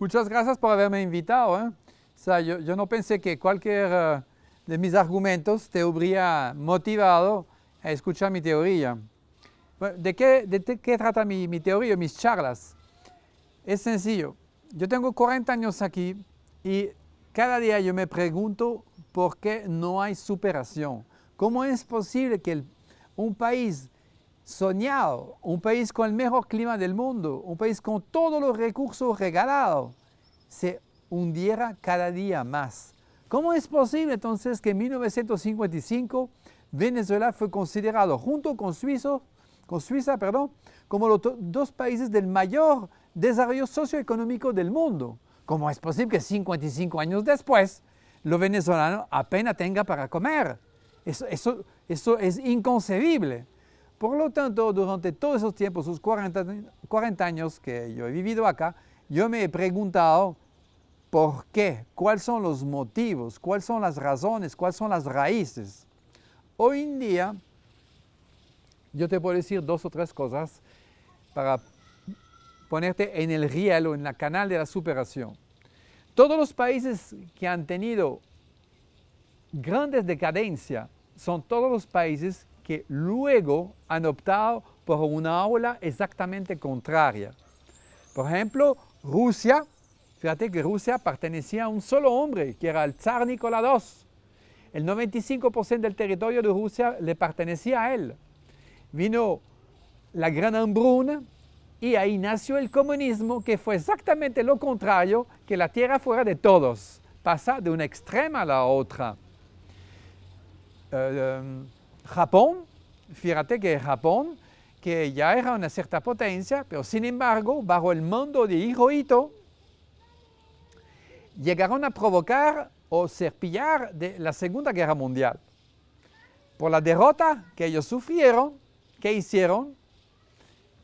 Muchas gracias por haberme invitado. O sea, yo no pensé que cualquier de mis argumentos te habría motivado a escuchar mi teoría. Bueno, ¿de qué trata mi teoría, mis charlas? Es sencillo. Yo tengo 40 años aquí y cada día yo me pregunto por qué no hay superación. ¿Cómo es posible que un país soñado, un país con el mejor clima del mundo, un país con todos los recursos regalados, se hundiera cada día más? ¿Cómo es posible entonces que en 1955 Venezuela fue considerado junto con Suiza, como los dos países del mayor desarrollo socioeconómico del mundo? ¿Cómo es posible que 55 años después los venezolanos apenas tengan para comer? Eso es inconcebible. Por lo tanto, durante todos esos tiempos, esos 40 años que yo he vivido acá, yo me he preguntado por qué, cuáles son los motivos, cuáles son las razones, cuáles son las raíces. Hoy en día, yo te puedo decir 2 o 3 cosas para ponerte en el riel o en la canal de la superación. Todos los países que han tenido grandes decadencias son todos los países que luego han optado por una ola exactamente contraria. Por ejemplo, Rusia, fíjate que Rusia pertenecía a un solo hombre, que era el zar Nicolás II. El 95% del territorio de Rusia le pertenecía a él. Vino la gran hambruna y ahí nació el comunismo, que fue exactamente lo contrario, que la tierra fuera de todos. Pasa de una extrema a la otra. Japón, fíjate que Japón, que ya era una cierta potencia, pero sin embargo, bajo el mando de Hirohito, llegaron a provocar o cepillar de la Segunda Guerra Mundial. Por la derrota que ellos sufrieron, ¿qué hicieron?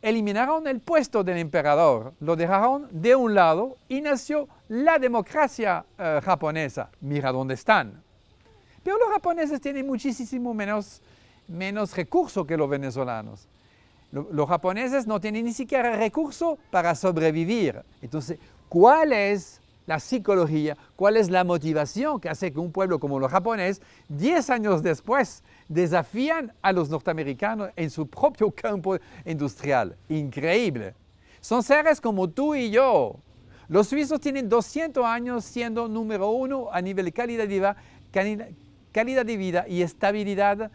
Eliminaron el puesto del emperador, lo dejaron de un lado y nació la democracia japonesa. Mira dónde están. Pero los japoneses tienen muchísimo menos recursos que los venezolanos. Los japoneses no tienen ni siquiera recursos para sobrevivir. Entonces, ¿cuál es la psicología? ¿Cuál es la motivación que hace que un pueblo como los japoneses, 10 años después, desafían a los norteamericanos en su propio campo industrial? Increíble. Son seres como tú y yo. Los suizos tienen 200 años siendo número 1 a nivel de calidad de vida y estabilidad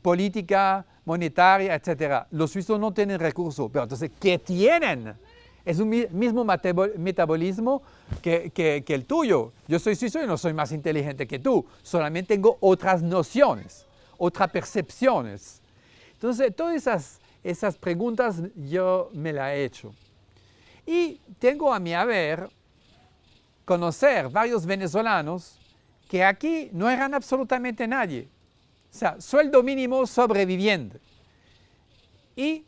política, monetaria, etc. Los suizos no tienen recursos, pero entonces, ¿qué tienen? Es un mismo metabolismo que el tuyo. Yo soy suizo y no soy más inteligente que tú, solamente tengo otras nociones, otras percepciones. Entonces, todas esas preguntas yo me las he hecho. Y tengo a mi haber conocer varios venezolanos que aquí no eran absolutamente nadie. O sea, sueldo mínimo sobreviviente. Y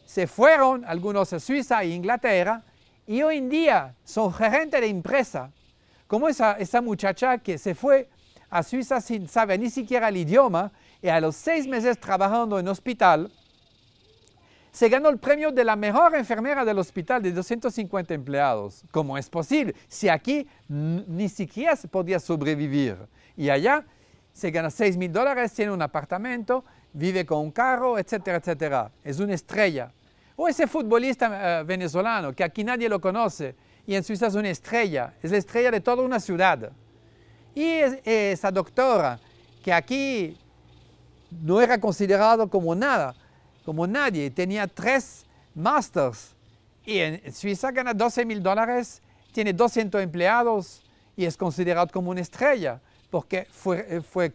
se fueron algunos a Suiza e Inglaterra y hoy en día son gerentes de empresa. Como esa muchacha que se fue a Suiza sin saber ni siquiera el idioma y a los 6 meses trabajando en hospital, se ganó el premio de la mejor enfermera del hospital de 250 empleados. ¿Cómo es posible? Si aquí ni siquiera se podía sobrevivir. Y allá se gana $6,000, tiene un apartamento, vive con un carro, etcétera, etcétera. Es una estrella. O ese futbolista venezolano que aquí nadie lo conoce y en Suiza es una estrella. Es la estrella de toda una ciudad. Y esa doctora que aquí no era considerado como nada, como nadie, tenía 3 masters y en Suiza gana $12,000, tiene 200 empleados y es considerado como una estrella porque fue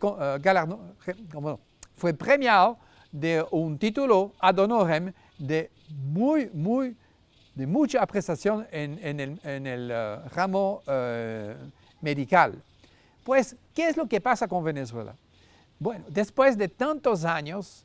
premiado de un título ad honorem de mucha apreciación en el ramo medical. Pues, ¿qué es lo que pasa con Venezuela? Bueno, después de tantos años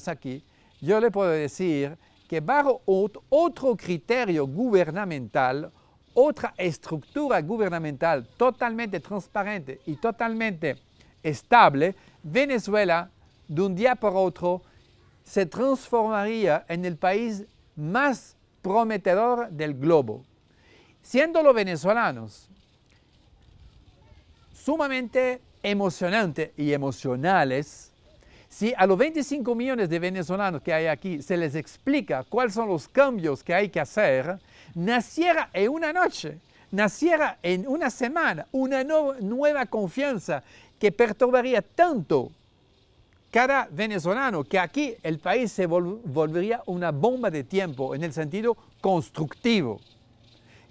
aquí, yo le puedo decir que bajo otro criterio gubernamental, otra estructura gubernamental totalmente transparente y totalmente estable, Venezuela, de un día por otro, se transformaría en el país más prometedor del globo. Siendo los venezolanos sumamente emocionantes y emocionales, si a los 25 millones de venezolanos que hay aquí se les explica cuáles son los cambios que hay que hacer, naciera en una noche, naciera en una semana una nueva confianza que perturbaría tanto cada venezolano que aquí el país se volvería una bomba de tiempo en el sentido constructivo.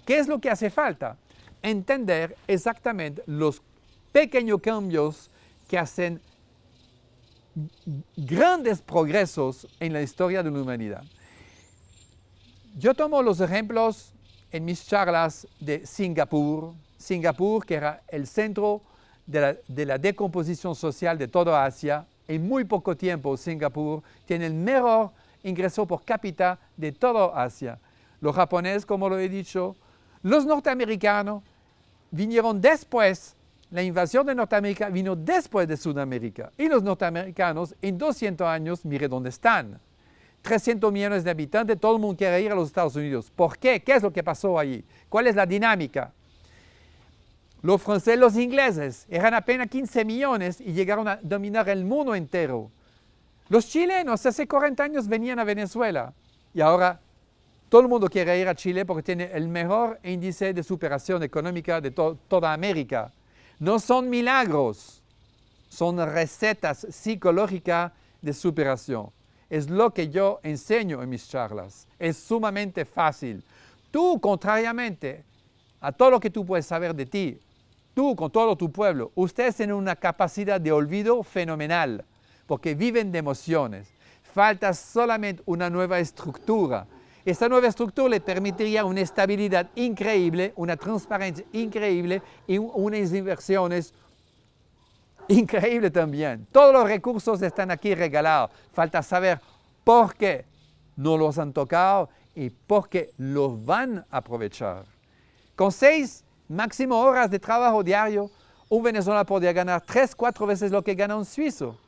¿Qué es lo que hace falta? Entender exactamente los pequeños cambios que hacen grandes progresos en la historia de la humanidad. Yo tomo los ejemplos en mis charlas de Singapur, que era el centro de la decomposición social de toda Asia. En muy poco tiempo, Singapur tiene el mejor ingreso por cápita de toda Asia. Los japoneses, como lo he dicho, los norteamericanos vinieron después. La invasión de Norteamérica vino después de Sudamérica. Y los norteamericanos, en 200 años, mire dónde están. 300 millones de habitantes, todo el mundo quiere ir a los Estados Unidos. ¿Por qué? ¿Qué es lo que pasó allí? ¿Cuál es la dinámica? Los franceses, los ingleses, eran apenas 15 millones y llegaron a dominar el mundo entero. Los chilenos hace 40 años venían a Venezuela y ahora todo el mundo quiere ir a Chile porque tiene el mejor índice de superación económica de toda América. No son milagros, son recetas psicológicas de superación. Es lo que yo enseño en mis charlas. Es sumamente fácil. Tú, contrariamente a todo lo que tú puedes saber de ti, tú con todo tu pueblo, ustedes tienen una capacidad de olvido fenomenal, porque viven de emociones. Falta solamente una nueva estructura. Esta nueva estructura le permitiría una estabilidad increíble, una transparencia increíble y unas inversiones increíbles también. Todos los recursos están aquí regalados. Falta saber por qué no los han tocado y por qué los van a aprovechar. Con 6 máximo horas de trabajo diario, un venezolano podría ganar 3, 4 veces lo que gana un suizo,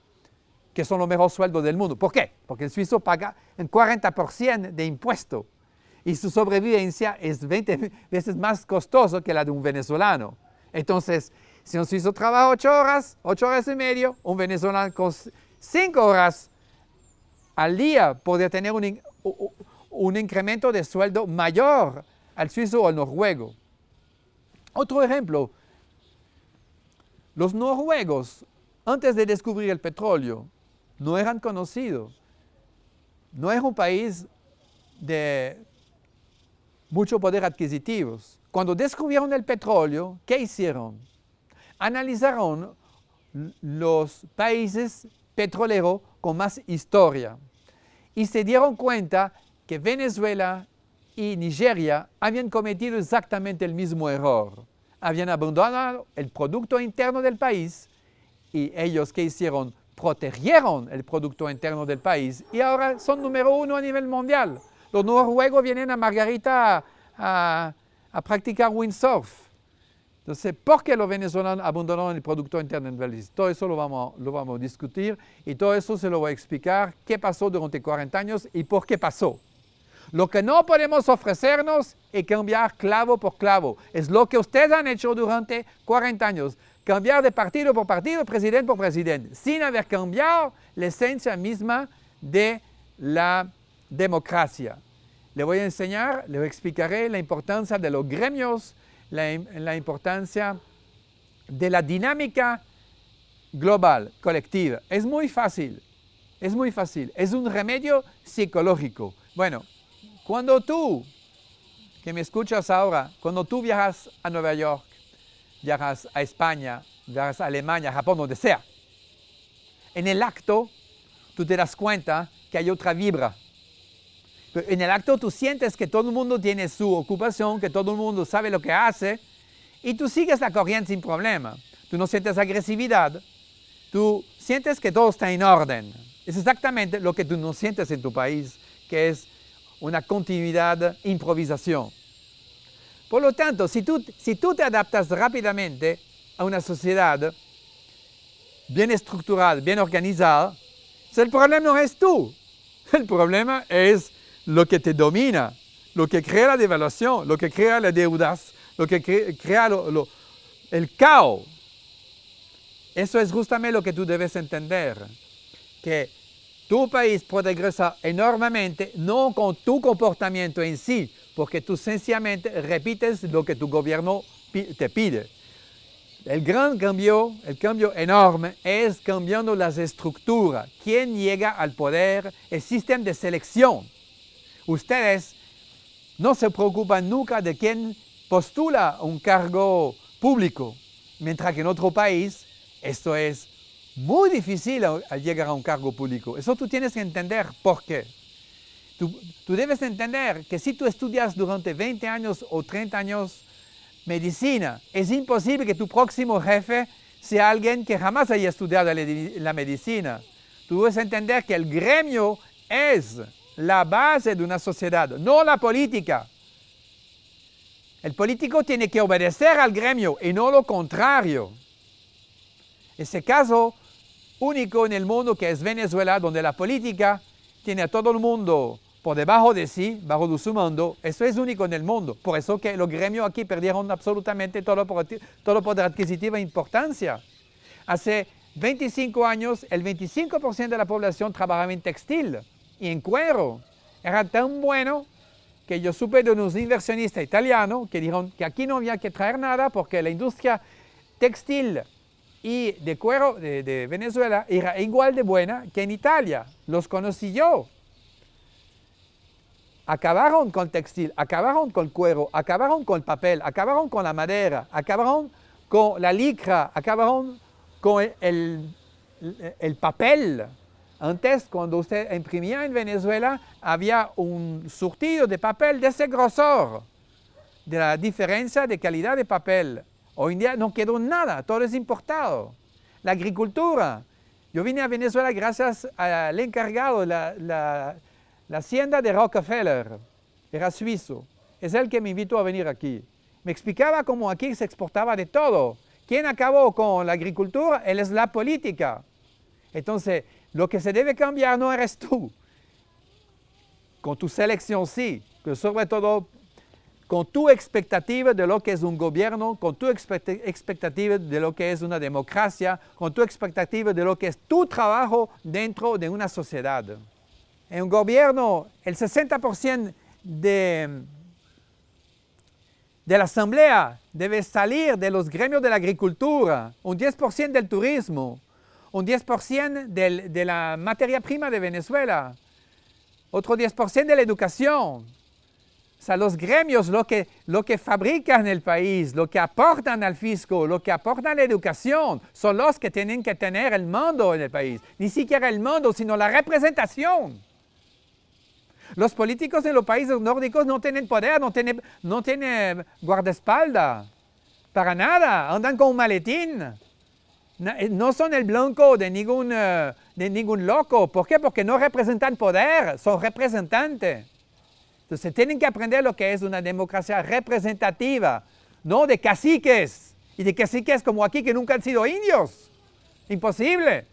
que son los mejores sueldos del mundo. ¿Por qué? Porque el suizo paga un 40% de impuesto y su sobrevivencia es 20 veces más costosa que la de un venezolano. Entonces, si un suizo trabaja 8 horas y media, un venezolano con 5 horas al día podría tener un incremento de sueldo mayor al suizo o al noruego. Otro ejemplo, los noruegos, antes de descubrir el petróleo, no eran conocidos. No es un país de mucho poder adquisitivo. Cuando descubrieron el petróleo, ¿qué hicieron? Analizaron los países petroleros con más historia y se dieron cuenta que Venezuela y Nigeria habían cometido exactamente el mismo error. Habían abandonado el producto interno del país y ellos, ¿qué hicieron? Protegieron el producto interno del país y ahora son número 1 a nivel mundial. Los noruegos vienen a Margarita a practicar windsurf. Entonces, ¿por qué los venezolanos abandonaron el producto interno del país? Todo eso lo vamos a discutir y todo eso se lo voy a explicar qué pasó durante 40 años y por qué pasó. Lo que no podemos ofrecernos es cambiar clavo por clavo. Es lo que ustedes han hecho durante 40 años. Cambiar de partido por partido, presidente por presidente, sin haber cambiado la esencia misma de la democracia. Le voy a enseñar, le explicaré la importancia de los gremios, la importancia de la dinámica global, colectiva. Es muy fácil, es un remedio psicológico. Bueno, cuando tú, que me escuchas ahora, cuando tú viajas a Nueva York, viajas a España, viajas a Alemania, Japón, donde sea, en el acto tú te das cuenta que hay otra vibra. Pero en el acto tú sientes que todo el mundo tiene su ocupación, que todo el mundo sabe lo que hace y tú sigues la corriente sin problema. Tú no sientes agresividad, tú sientes que todo está en orden. Es exactamente lo que tú no sientes en tu país, que es una continuidad, improvisación. Por lo tanto, si tú te adaptas rápidamente a una sociedad bien estructurada, bien organizada, el problema no es tú, el problema es lo que te domina, lo que crea la devaluación, lo que crea las deudas, lo que crea el caos. Eso es justamente lo que tú debes entender, que tu país progresa enormemente, no con tu comportamiento en sí, porque tú sencillamente repites lo que tu gobierno te pide. El gran cambio, el cambio enorme, es cambiando las estructuras. ¿Quién llega al poder? El sistema de selección. Ustedes no se preocupan nunca de quién postula un cargo público, mientras que en otro país esto es muy difícil al llegar a un cargo público. Eso tú tienes que entender por qué. Tú debes entender que si tú estudias durante 20 años o 30 años medicina, es imposible que tu próximo jefe sea alguien que jamás haya estudiado la medicina. Tú debes entender que el gremio es la base de una sociedad, no la política. El político tiene que obedecer al gremio y no lo contrario. Ese caso único en el mundo que es Venezuela, donde la política tiene a todo el mundo por debajo de sí, bajo de su mando. Eso es único en el mundo. Por eso que los gremios aquí perdieron absolutamente todo poder adquisitivo e importancia. Hace 25 años, el 25% de la población trabajaba en textil y en cuero. Era tan bueno que yo supe de unos inversionistas italianos que dijeron que aquí no había que traer nada porque la industria textil y de cuero de Venezuela era igual de buena que en Italia. Los conocí yo. Acabaron con el textil, acabaron con el cuero, acabaron con el papel, acabaron con la madera, acabaron con la licra, acabaron con el papel. Antes, cuando usted imprimía en Venezuela, había un surtido de papel de ese grosor, de la diferencia de calidad de papel. Hoy en día no quedó nada, todo es importado. La agricultura. Yo vine a Venezuela gracias al encargado de la hacienda de Rockefeller, era suizo. Es él que me invitó a venir aquí. Me explicaba cómo aquí se exportaba de todo. ¿Quién acabó con la agricultura? Él es la política. Entonces, lo que se debe cambiar no eres tú. Con tu selección sí, pero sobre todo con tu expectativa de lo que es un gobierno, con tu expectativa de lo que es una democracia, con tu expectativa de lo que es tu trabajo dentro de una sociedad. En un gobierno, el 60% de la asamblea debe salir de los gremios de la agricultura, un 10% del turismo, un 10% de la materia prima de Venezuela, otro 10% de la educación. O sea, los gremios, lo que fabrican el país, lo que aportan al fisco, lo que aportan a la educación, son los que tienen que tener el mando en el país. Ni siquiera el mando, sino la representación. Los políticos en los países nórdicos no tienen poder, no tienen guardaespaldas, para nada, andan con un maletín. No son el blanco de ningún loco. ¿Por qué? Porque no representan poder, son representantes. Entonces tienen que aprender lo que es una democracia representativa, no de caciques, y de caciques como aquí que nunca han sido indios. Imposible.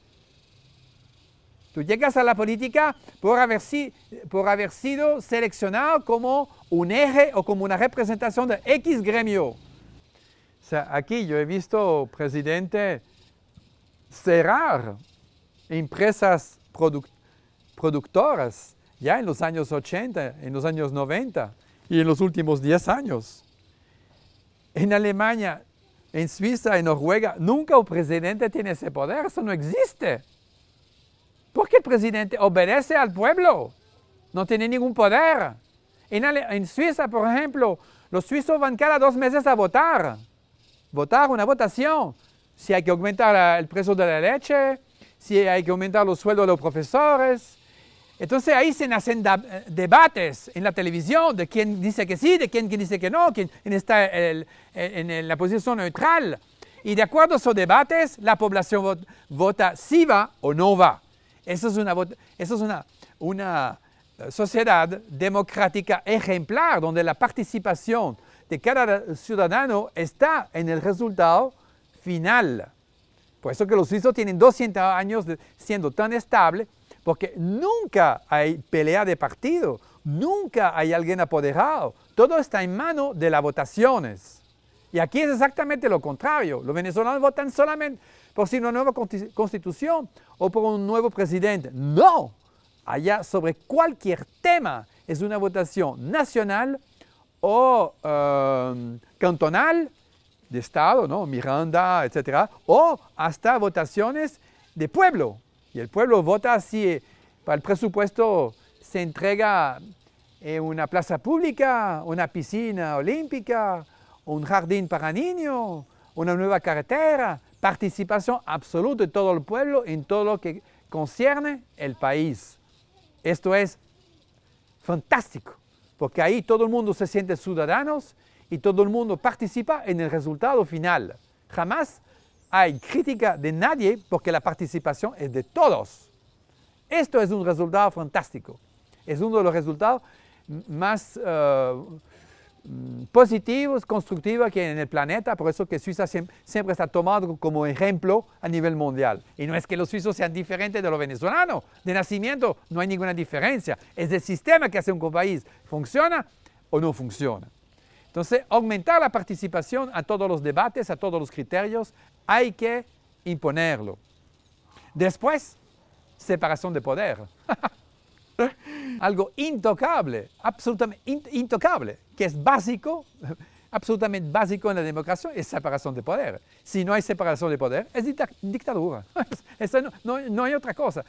Tú llegas a la política por haber sido seleccionado como un eje o como una representación de X gremio. O sea, aquí yo he visto presidente cerrar empresas productoras ya en los años 80, en los años 90 y en los últimos 10 años. En Alemania, en Suiza, en Noruega, nunca un presidente tiene ese poder, eso no existe. Porque el presidente obedece al pueblo, no tiene ningún poder. En Suiza, por ejemplo, los suizos van cada 2 meses a votar una votación. Si hay que aumentar el precio de la leche, si hay que aumentar los sueldos de los profesores. Entonces ahí se hacen debates en la televisión de quién dice que sí, de quién dice que no, quién está en la posición neutral. Y de acuerdo a esos debates, la población vota si va o no va. Eso es una sociedad democrática ejemplar, donde la participación de cada ciudadano está en el resultado final. Por eso que los suizos tienen 200 años siendo tan estables, porque nunca hay pelea de partido. Nunca hay alguien apoderado. Todo está en manos de las votaciones. Y aquí es exactamente lo contrario. Los venezolanos votan solamente por si una nueva constitución o por un nuevo presidente. No. Allá sobre cualquier tema es una votación nacional o cantonal, de Estado, ¿no? Miranda, etc. O hasta votaciones de pueblo. Y el pueblo vota si para el presupuesto se entrega una plaza pública, una piscina olímpica, un jardín para niños, una nueva carretera. Participación absoluta de todo el pueblo en todo lo que concierne el país. Esto es fantástico, porque ahí todo el mundo se siente ciudadanos y todo el mundo participa en el resultado final. Jamás hay crítica de nadie porque la participación es de todos. Esto es un resultado fantástico. Es uno de los resultados más positivos, constructivos que hay en el planeta. Por eso que Suiza siempre está tomado como ejemplo a nivel mundial. Y no es que los suizos sean diferentes de los venezolanos. De nacimiento no hay ninguna diferencia. Es el sistema que hace un país. ¿Funciona o no funciona? Entonces, aumentar la participación a todos los debates, a todos los criterios, hay que imponerlo. Después, separación de poder. Algo intocable, absolutamente intocable, que es básico, absolutamente básico en la democracia, es separación de poder. Si no hay separación de poder, es dictadura. No hay otra cosa.